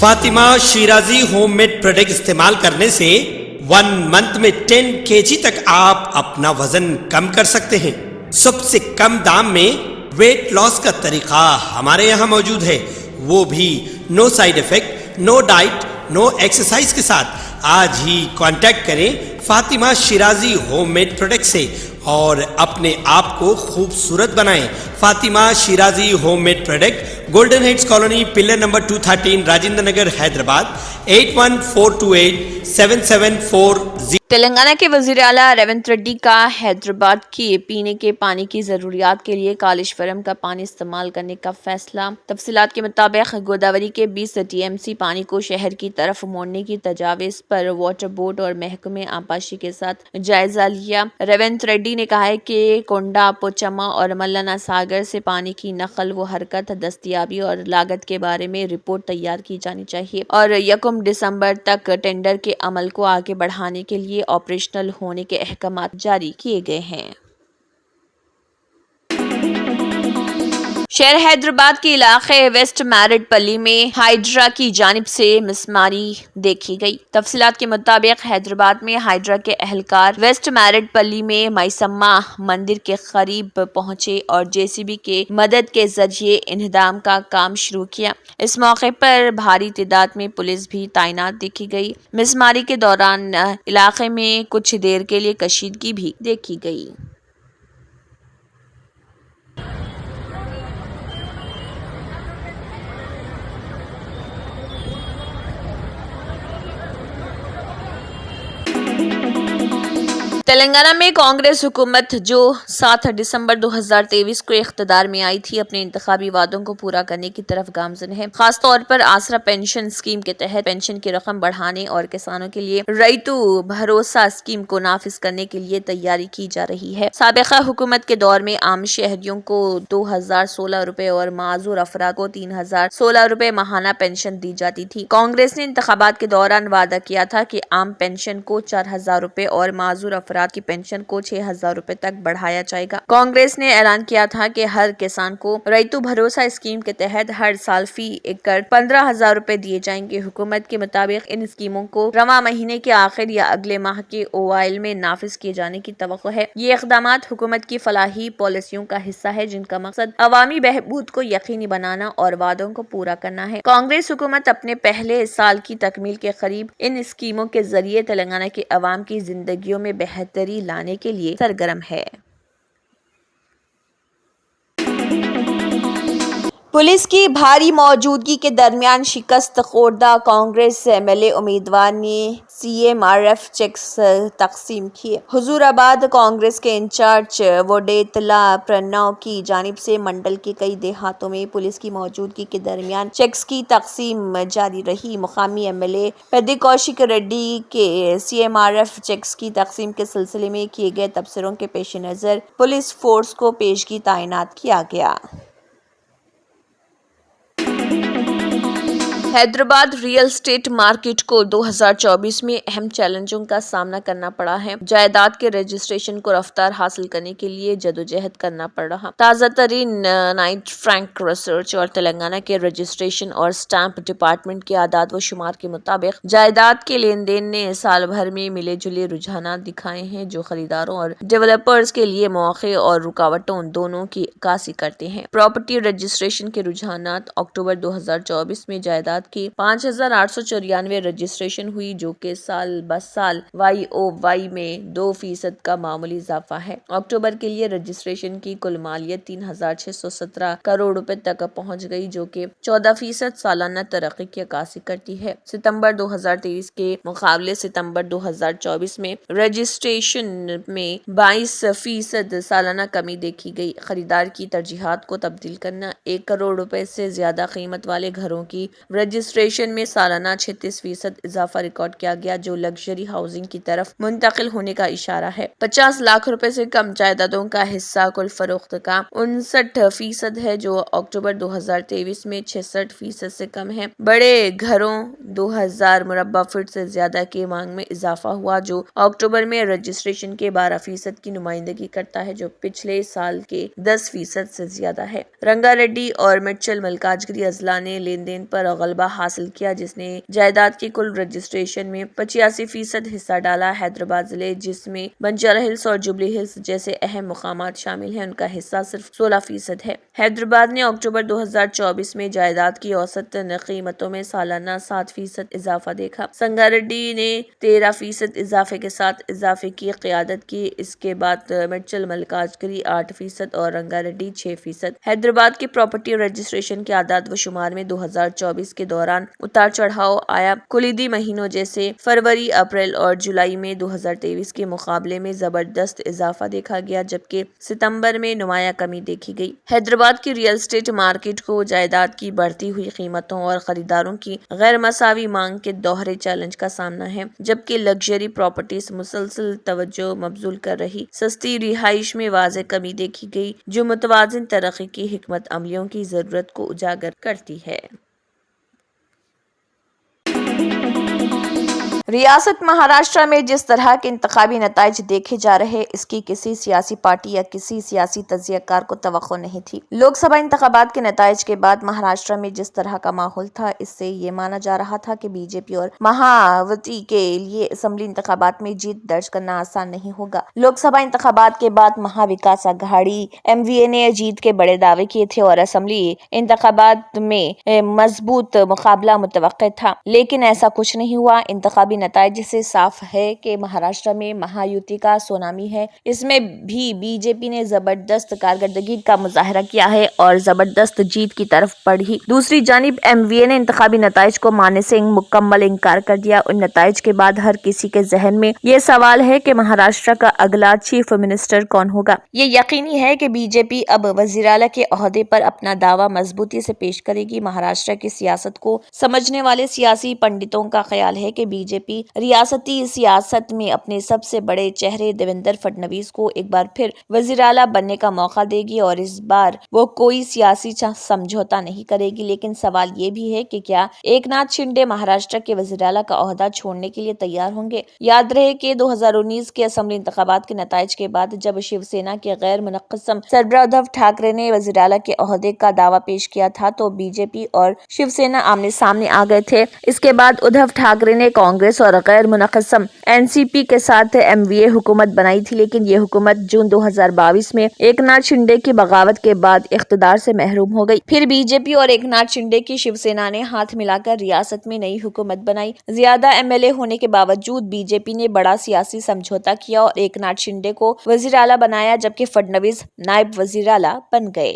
Fatima Shirazi home made product استعمال کرنے سے 1 منتھ میں 10 kg تک آپ اپنا وزن کم کر سکتے ہیں۔ سب سے کم دام میں ویٹ لاس کا طریقہ ہمارے یہاں موجود ہے، وہ بھی no side effect, no diet, no exercise کے ساتھ۔ آج ہی کانٹیکٹ کریں Fatima Shirazi home made product سے اور اپنے آپ کو خوبصورت بنائیں۔ Fatima Shirazi home made product, golden heights colony, pillar number 213، Rajendra Nagar, Hyderabad, 81428774 774 Telangana کے وزیر اعلیٰ ریونت ریڈی کا حیدرآباد کی پینے کے پانی کی ضروریات کے لیے کالیشورم کا پانی استعمال کرنے کا فیصلہ۔ تفصیلات کے مطابق گوداوری کے 20 TMC پانی کو شہر کی طرف موڑنے کی تجاویز پر واٹر بورڈ اور محکمہ آبپاشی کے ساتھ جائزہ لیا۔ ریونت ریڈی نے کہا کہ کونڈا، پوچما اور ملانا ساگر سے پانی کی نقل و حرکت، دستیابی اور لاگت کے بارے میں رپورٹ تیار کی جانی چاہیے اور 1 دسمبر تک ٹینڈر کے عمل کو آگے بڑھانے کے لیے آپریشنل ہونے کے احکامات جاری کیے گئے ہیں۔ شہر حیدرآباد کے علاقے ویسٹ میرٹ پلی میں ہائیڈرا کی جانب سے مسماری دیکھی گئی۔ تفصیلات کے مطابق حیدرآباد میں ہائیڈرا کے اہلکار ویسٹ میرٹ پلی میں مائسمہ مندر کے قریب پہنچے اور JCB کے مدد کے ذریعے انہدام کا کام شروع کیا۔ اس موقع پر بھاری تعداد میں پولیس بھی تعینات دیکھی گئی۔ مسماری کے دوران علاقے میں کچھ دیر کے لیے کشیدگی بھی دیکھی گئی۔ تلنگانہ میں کانگریس حکومت جو 7 دسمبر 2023 کو اقتدار میں آئی تھی، اپنے انتخابی وعدوں کو پورا کرنے کی طرف گامزن ہے۔ خاص طور پر آسرا پینشن اسکیم کے تحت پینشن کی رقم بڑھانے اور کسانوں کے لیے ریتو بھروسہ اسکیم کو نافذ کرنے کے لیے تیاری کی جا رہی ہے۔ سابقہ حکومت کے دور میں عام شہریوں کو 2016 روپے اور معذور افراد کو 3016 روپے ماہانہ پینشن دی جاتی تھی۔ کانگریس نے انتخابات کے دوران وعدہ کیا تھا کہ عام پینشن کو 4000 روپے اور معذور افراد کی پینشن کو 6000 روپے تک بڑھایا جائے گا۔ کانگریس نے اعلان کیا تھا کہ ہر کسان کو ریتو بھروسہ اسکیم کے تحت ہر سال فی ایکڑ 15000 روپے دیے جائیں گے۔ حکومت کے مطابق ان اسکیموں کو رواں مہینے کے آخر یا اگلے ماہ کے اوائل میں نافذ کیے جانے کی توقع ہے۔ یہ اقدامات حکومت کی فلاحی پالیسیوں کا حصہ ہے جن کا مقصد عوامی بہبود کو یقینی بنانا اور وعدوں کو پورا کرنا ہے۔ کانگریس حکومت اپنے پہلے سال کی تکمیل کے قریب ان اسکیموں کے ذریعے تلنگانہ کے عوام کی زندگیوں میں بہتری لانے کے لیے سرگرم ہے۔ پولیس کی بھاری موجودگی کے درمیان شکست خوردہ کانگریس MLA امیدوار نے CMRF چیکس تقسیم کیے۔ حضور آباد کانگریس کے انچارج وڈیتلا پرنو کی جانب سے منڈل کے کئی دیہاتوں میں پولیس کی موجودگی کے درمیان چیکس کی تقسیم جاری رہی۔ مقامی MLA پیدی کوشک ریڈی کے CMRF چیکس کی تقسیم کے سلسلے میں کیے گئے تبصروں کے پیش نظر پولیس فورس کو پیشگی تعینات کیا گیا۔ حیدرآباد ریئل اسٹیٹ مارکیٹ کو 2024 میں اہم چیلنجوں کا سامنا کرنا پڑا ہے۔ جائیداد کے رجسٹریشن کو رفتار حاصل کرنے کے لیے جدوجہد کرنا پڑ رہا۔ تازہ ترین نائٹ فرینک ریسرچ اور تلنگانہ کے رجسٹریشن اور اسٹامپ ڈپارٹمنٹ کے اعداد و شمار کے مطابق جائیداد کے لین دین نے سال بھر میں ملے جلے رجحانات دکھائے ہیں جو خریداروں اور ڈیولپرز کے لیے مواقع اور رکاوٹوں دونوں کی عکاسی کرتے ہیں۔ پراپرٹی رجسٹریشن کے رجحانات: اکتوبر 2024 میں جائیداد کی 5894 رجسٹریشن ہوئی جو کہ سال بسال YoY میں 2% کا معمولی اضافہ ہے۔ اکتوبر کے لیے رجسٹریشن کی کل مالیت 3617 کروڑ روپے تک پہنچ گئی جو کہ 14% سالانہ ترقی کی عکاسی کرتی ہے۔ ستمبر 2023 کے مقابلے ستمبر 2024 میں رجسٹریشن میں 22% سالانہ کمی دیکھی گئی۔ خریدار کی ترجیحات کو تبدیل کرنا: 1 کروڑ روپے سے زیادہ قیمت والے گھروں کی رجسٹریشن میں سالانہ 36% اضافہ ریکارڈ کیا گیا جو لگژری ہاؤسنگ کی طرف منتقل ہونے کا اشارہ ہے۔ 50 لاکھ روپے سے کم جائیدادوں کا حصہ کل فروخت کا 59% ہے جو اکتوبر 2023 میں 66% سے کم ہے۔ بڑے گھروں 2000 مربع فٹ سے زیادہ کی مانگ میں اضافہ ہوا جو اکتوبر میں رجسٹریشن کے 12% کی نمائندگی کرتا ہے جو پچھلے سال کے 10% سے زیادہ ہے۔ رنگا ریڈی اور مٹچل ملکاجگری اضلاع نے لین دین پر غلبہ غلبہ حاصل کیا، جس نے جائیداد کی کل رجسٹریشن میں 85% حصہ ڈالا۔ حیدرآباد ضلع جس میں بنجارہ ہلز اور جوبلی ہلز جیسے اہم مقامات شامل ہیں، ان کا حصہ صرف 16% ہے۔ حیدرآباد نے اکتوبر 2024 میں جائیداد کی اوسط قیمتوں میں سالانہ 7% اضافہ دیکھا۔ سنگاریڈی نے 13% اضافے کے ساتھ اضافے کی قیادت کی۔ اس کے بعد میڈچل ملکاجگیری 8% اور رنگاریڈی 6%۔ حیدرآباد کی پراپرٹی رجسٹریشن کے اعداد و شمار میں 2024 کے دوران اتار چڑھاؤ آیا۔ کلیدی مہینوں جیسے فروری، اپریل اور جولائی میں 2023 کے مقابلے میں زبردست اضافہ دیکھا گیا، جبکہ ستمبر میں نمایاں کمی دیکھی گئی۔ حیدرآباد کی ریئل اسٹیٹ مارکیٹ کو جائیداد کی بڑھتی ہوئی قیمتوں اور خریداروں کی غیر مساوی مانگ کے دوہرے چیلنج کا سامنا ہے، جبکہ لگژری پراپرٹیز مسلسل توجہ مبذول کر رہی۔ سستی رہائش میں واضح کمی دیکھی گئی، جو متوازن ترقی کی حکمت عملیوں کی ضرورت کو اجاگر کرتی ہے۔ ریاست مہاراشٹر میں جس طرح کے انتخابی نتائج دیکھے جا رہے، اس کی کسی سیاسی پارٹی یا کسی سیاسی تجزیہ کار کو توقع نہیں تھی۔ لوک سبھا انتخابات کے نتائج کے بعد مہاراشٹر میں جس طرح کا ماحول تھا، اس سے یہ مانا جا رہا تھا کہ بی جے پی اور مہایوتی کے لیے اسمبلی انتخابات میں جیت درج کرنا آسان نہیں ہوگا۔ لوک سبھا انتخابات کے بعد مہا وکاس اگھاڑی ایم وی اے نے جیت کے بڑے دعوے کیے تھے اور اسمبلی انتخابات میں مضبوط مقابلہ متوقع تھا، لیکن ایسا کچھ نہیں ہوا۔ انتخابی نتائج سے صاف ہے کہ مہاراشٹر میں مہایوتی کا سونامی ہے۔ اس میں بھی بی جے پی نے زبردست کارکردگی کا مظاہرہ کیا ہے اور زبردست جیت کی طرف بڑھی۔ دوسری جانب ایم وی اے نے انتخابی نتائج کو ماننے سے مکمل انکار کر دیا۔ ان نتائج کے بعد ہر کسی کے ذہن میں یہ سوال ہے کہ مہاراشٹر کا اگلا چیف منسٹر کون ہوگا۔ یہ یقینی ہے کہ بی جے پی اب وزیراعلیٰ کے عہدے پر اپنا دعویٰ مضبوطی سے پیش کرے گی۔ مہاراشٹر کی سیاست کو سمجھنے والے سیاسی پنڈتوں کا خیال ہے کہ بی جے پی ریاستی سیاست میں اپنے سب سے بڑے چہرے دیویندر فڈنویس کو ایک بار پھر وزیراعلیٰ بننے کا موقع دے گی اور اس بار وہ کوئی سیاسی سمجھوتا نہیں کرے گی۔ لیکن سوال یہ بھی ہے کہ کیا ایک ناتھ شنڈے مہاراشٹر کے وزیراعلیٰ کا عہدہ چھوڑنے کے لیے تیار ہوں گے؟ یاد رہے کہ 2019 کے اسمبلی انتخابات کے نتائج کے بعد جب شیو سینا کے غیر منقسم سربراہ ادھو ٹھاکرے نے وزیراعلیٰ کے عہدے کا دعویٰ پیش کیا تھا تو بی جے پی اور شیو سینا آمنے سامنے آ گئے تھے۔ اس کے بعد ادھو ٹھاکرے نے کانگریس اور غیر منقسم این سی پی کے ساتھ ایم وی اے حکومت بنائی تھی، لیکن یہ حکومت جون 2022 میں ایک ناتھ شنڈے کی بغاوت کے بعد اقتدار سے محروم ہو گئی۔ پھر بی جے پی اور ایک ناتھ شنڈے کی شیو سینا نے ہاتھ ملا کر ریاست میں نئی حکومت بنائی۔ زیادہ ایم ایل اے ہونے کے باوجود بی جے پی نے بڑا سیاسی سمجھوتا کیا اور ایک ناتھ شنڈے کو وزیر اعلیٰ بنایا، جبکہ فڈنویس نائب وزیر اعلیٰ بن گئے۔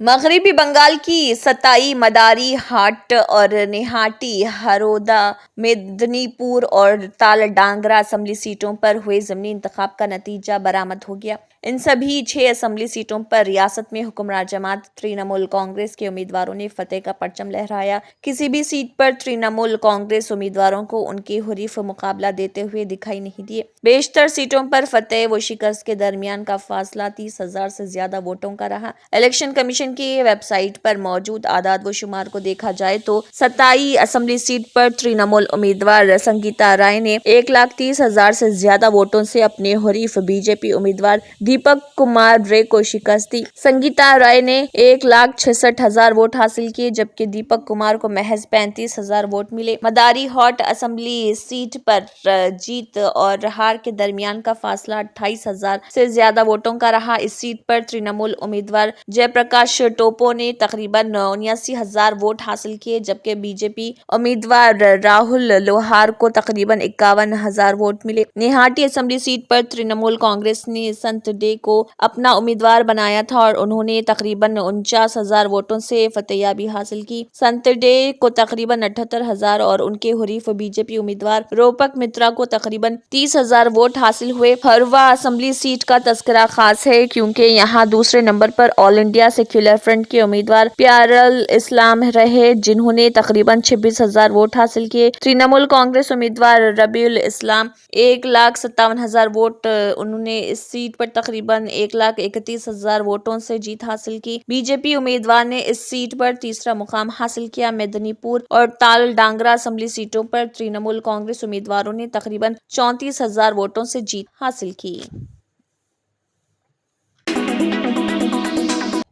مغربی بنگال کی ستائی مداری ہاٹ اور نہاٹی ہرودا میدنی پور اور تال ڈانگرہ اسمبلی سیٹوں پر ہوئے ضمنی انتخاب کا نتیجہ برآمد ہو گیا۔ ان سبھی 6 اسمبلی سیٹوں پر ریاست میں حکمراں جماعت ترنمول کانگریس کے امیدواروں نے فتح کا پرچم لہرایا۔ کسی بھی سیٹ پر ترنمول کانگریس امیدواروں کو ان کے حریف مقابلہ دیتے ہوئے دکھائی نہیں دیے۔ بیشتر سیٹوں پر فتح و شکست کے درمیان کا فاصلہ 30,000 سے زیادہ ووٹوں کا رہا۔ الیکشن کمیشن کمیشن کی ویب سائٹ پر موجود اعداد و شمار کو دیکھا جائے تو 27 اسمبلی سیٹ پر ترنمول امیدوار سنگیتا رائے نے 1,30,000 سے زیادہ ووٹوں سے اپنے حریف بی جے پی امیدوار دیپک کمار رے کو شکست دی۔ سنگیتا رائے نے 1,66,000 ووٹ حاصل کیے جبکہ دیپک کمار کو محض 35,000 ووٹ ملے۔ مداری ہاٹ اسمبلی سیٹ پر جیت اور ہار کے درمیان کا فاصلہ 28,000 سے زیادہ ووٹوں کا رہا۔ اس سیٹ پر ترنمول امیدوار جے پرکاش ٹوپو نے تقریباً 79,000 ووٹ حاصل کیے جبکہ بی جے پی امیدوار راہل لوہار کو تقریباً 51,000 ووٹ ملے۔ نہاٹی اسمبلی سیٹ پر ترنمول کانگریس نے سنت ڈے کو اپنا امیدوار بنایا تھا اور انہوں نے تقریباً 49,000 ووٹوں سے فتح یابی حاصل کی۔ سنت ڈے کو تقریباً 78,000 اور ان کے حریف بی جے پی امیدوار روپک مترا کو تقریباً 30,000 ووٹ حاصل ہوئے۔ ہروا اسمبلی سیٹ کا تذکرہ خاص ہے کیونکہ یہاں دوسرے نمبر پر آل انڈیا سیکولر فرنٹ کے امیدوار پیارل اسلام رہے جنہوں نے تقریباً 26,000 ووٹ حاصل کیے۔ ترنمول کانگریس امیدوار ربیع الاسلام 1,57,000 ووٹ، انہوں نے اس سیٹ پر تقریباً 1,31,000 ووٹوں سے جیت حاصل کی۔ بی جے پی امیدوار نے اس سیٹ پر تیسرا مقام حاصل کیا۔ میدنی پور اور تال ڈانگرہ اسمبلی سیٹوں پر ترنمول کانگریس امیدواروں نے تقریباً 34,000 ووٹوں سے جیت حاصل کی۔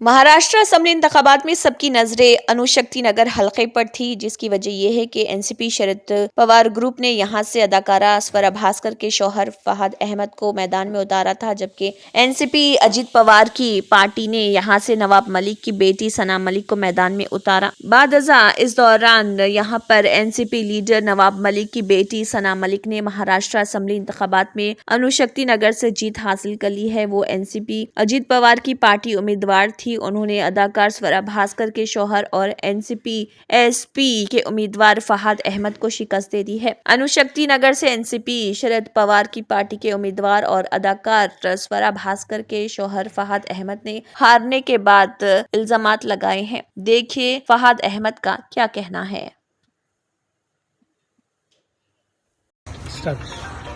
مہاراشٹر اسمبلی انتخابات میں سب کی نظریں انوشکتی نگر حلقے پر تھی جس کی وجہ یہ ہے کہ این سی پی شرد پوار گروپ نے یہاں سے اداکارہ سورا بھاسکر کے شوہر فہد احمد کو میدان میں اتارا تھا جبکہ این سی پی اجیت پوار کی پارٹی نے یہاں سے نواب ملک کی بیٹی ثنا ملک کو میدان میں اتارا۔ بعد ازاں اس دوران یہاں پر این سی پی لیڈر نواب ملک کی بیٹی ثنا ملک نے مہاراشٹر اسمبلی انتخابات میں انوشکتی نگر سے جیت حاصل کر لی ہے۔ وہ این سی پی اجیت پوار کی پارٹی امیدوار تھی۔ انہوں نے اداکار سورا بھاسکر کے شوہر اور N C P S P کے امیدوار فہد احمد کو شکست دے دی ہے۔ انوشکتی نگر سے این سی پی شرد پوار کی پارٹی کے امیدوار اور اداکار سورا بھاسکر کے شوہر فہد احمد نے ہارنے کے بعد الزامات لگائے ہیں۔ دیکھیے فہد احمد کا کیا کہنا ہے۔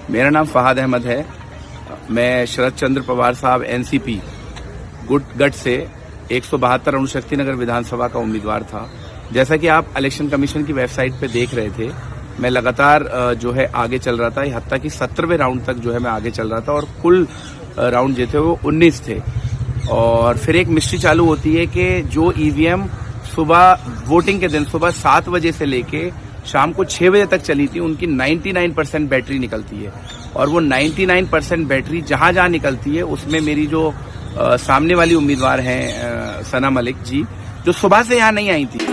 میرا نام فہد احمد ہے، میں شرد چندر پوار صاحب این سی پی گٹ سے 172 انوشکتی نگر ودھان سبھا کا امیدوار تھا۔ جیسا کہ آپ الیکشن کمیشن کی ویب سائٹ پہ دیکھ رہے تھے، میں لگاتار جو ہے آگے چل رہا تھا، حتیٰ کہ 17ویں راؤنڈ تک جو ہے میں آگے چل رہا تھا اور کل راؤنڈ جو تھے وہ 19 تھے۔ اور پھر ایک مسٹری چالو ہوتی ہے کہ جو ای وی ایم صبح ووٹنگ کے دن صبح 7 بجے سے لے کے شام کو 6 بجے تک چلی تھی، ان کی 99% بیٹری نکلتی ہے اور وہ 99% بیٹری جہاں جہاں نکلتی ہے اس میں میری جو سامنے والی امیدوار ہیں ثنا ملک جی، جو صبح سے یہاں نہیں آئی تھی۔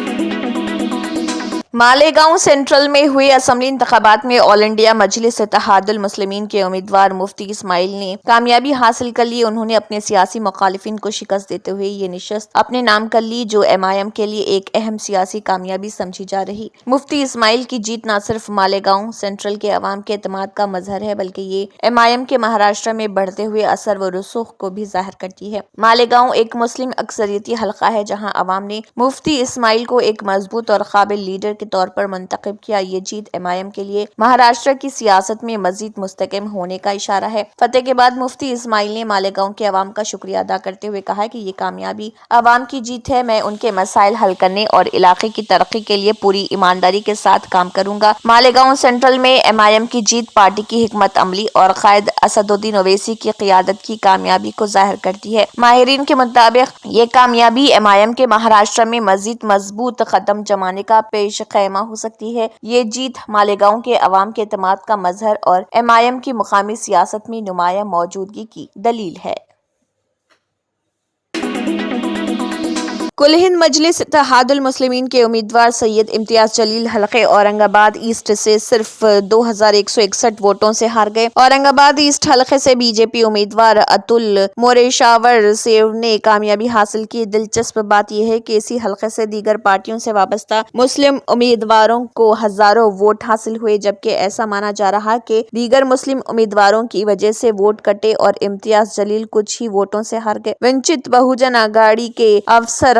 مالیگاؤں سینٹرل میں ہوئے اسمبلی انتخابات میں آل انڈیا مجلس اتحاد المسلمین کے امیدوار مفتی اسماعیل نے کامیابی حاصل کر لی۔ انہوں نے اپنے سیاسی مخالفین کو شکست دیتے ہوئے یہ نشست اپنے نام کر لی جو ایم آئی ایم کے لیے ایک اہم سیاسی کامیابی سمجھی جا رہی۔ مفتی اسماعیل کی جیت نہ صرف مالیگاؤں سینٹرل کے عوام کے اعتماد کا مظہر ہے بلکہ یہ ایم آئی ایم کے مہاراشٹر میں بڑھتے ہوئے اثر و رسوخ کو بھی ظاہر کرتی ہے۔ مالیگاؤں ایک مسلم اکثریتی حلقہ ہے جہاں عوام نے مفتی اسماعیل کو ایک مضبوط اور قابل لیڈر کے طور پر منتخب کیا۔ یہ جیت ایم آئی ایم کے لیے مہاراشٹر کی سیاست میں مزید مستحکم ہونے کا اشارہ ہے۔ فتح کے بعد مفتی اسماعیل نے مالیگاؤں کے عوام کا شکریہ ادا کرتے ہوئے کہا کہ یہ کامیابی عوام کی جیت ہے، میں ان کے مسائل حل کرنے اور علاقے کی ترقی کے لیے پوری ایمانداری کے ساتھ کام کروں گا۔ مالیگاؤں سینٹرل میں ایم آئی ایم کی جیت پارٹی کی حکمت عملی اور قائد اسد الدین اویسی کی قیادت کی کامیابی کو ظاہر کرتی ہے۔ ماہرین کے مطابق یہ کامیابی ایم آئی ایم کے مہاراشٹر میں مزید مضبوط قدم جمانے کا پیش خیمہ ہو سکتی ہے۔ یہ جیت مالیگاؤں کے عوام کے اعتماد کا مظہر اور ایم آئی ایم کی مقامی سیاست میں نمایاں موجودگی کی دلیل ہے۔ کل ہند مجلس اتحاد المسلمین کے امیدوار سید امتیاز جلیل حلقے اورنگ آباد ایسٹ سے صرف 2,161 ووٹوں سے ہار گئے۔ اورنگ آباد ایسٹ حلقے سے بی جے پی امیدوار اتل موریشاور سیو نے کامیابی حاصل کی۔ دلچسپ بات یہ ہے کہ اسی حلقے سے دیگر پارٹیوں سے وابستہ مسلم امیدواروں کو ہزاروں ووٹ حاصل ہوئے جبکہ ایسا مانا جا رہا کہ دیگر مسلم امیدواروں کی وجہ سے ووٹ کٹے اور امتیاز جلیل کچھ ہی ووٹوں سے ہار گئے۔ ونچت بہوجن اگاڑی کے افسر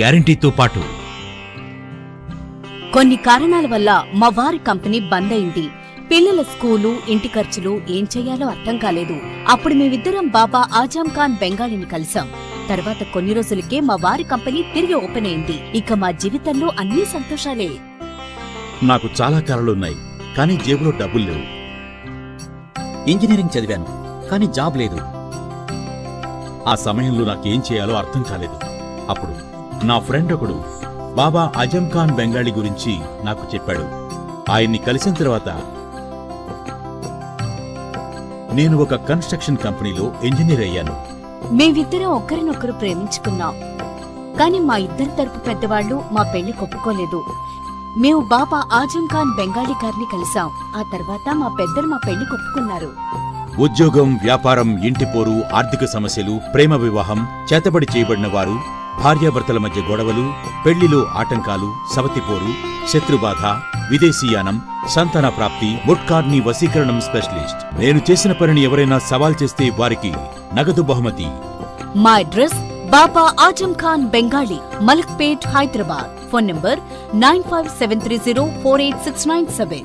గ్యారెంటీతో పాటు కొన్ని కారణాల వల్ల మా వారి కంపెనీ బంద్ అయింది. పిల్లల స్కూలు, ఇంటి ఖర్చులు ఏం చెయ్యాలో అర్థం కాలేదు. అప్పుడు మేమిద్దరం బాబా ఆజం ఖాన్ బెంగాలీని కలిసాం. తర్వాత కొన్ని రోజులకే మా వారి కంపెనీ తిరిగి ఓపెన్ అయింది. ఇక మా జీవితంలో అన్ని సంతోషాలే. నాకు చాలా కలలున్నాయి, కానీ జేబులో డబ్బులు లేవు. ఇంజనీరింగ్ చదివాను, కానీ జాబ్ లేదు. ఆ సమయంలో నాకేం చేయాలో అర్థం కాలేదు. అప్పుడు నా ఫ్రెండ్ ఒకడు బాబా ఆజం ఖాన్ బెంగాలీ గురించి నాకు చెప్పాడు. ఆయన్ని కలిసిన తర్వాత నేను ఒక కన్స్ట్రక్షన్ కంపెనీలో ఇంజనీర్ అయ్యాను. మేమిద్దరం ఒకరినొకరు ప్రేమించుకున్నాం. కాని మా ఇద్దరి తరపు పెద్దవాళ్లు మా పెళ్లి ఒప్పుకోలేదు. మేము బాబా ఆజం ఖాన్ బెంగాలీ గారిని కలిసాం. ఆ తర్వాత మా పెద్దలు మా పెళ్లి ఒప్పుకున్నారు. ఉద్యోగం, వ్యాపారం, ఇంటి పోరు, ఆర్థిక సమస్యలు, ప్రేమ వివాహం, చేతబడి చేయబడిన వారు, భార్యాభర్తల మధ్య గొడవలు, పెళ్లిలో ఆటంకాలు, సవతిపోరు, శత్రుబాధ, విదేశీయానం, సంతాన ప్రాప్తి, ముట్కార్ని వశీకరణం స్పెషలిస్ట్. నేను చేసిన పనిని ఎవరైనా సవాల్ చేస్తే వారికి నగదు బహుమతి. మా address Baba Azam Khan Bengali, Malakpet, Hyderabad. Phone number 9573048697.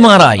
MRI,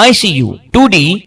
ICU, 2D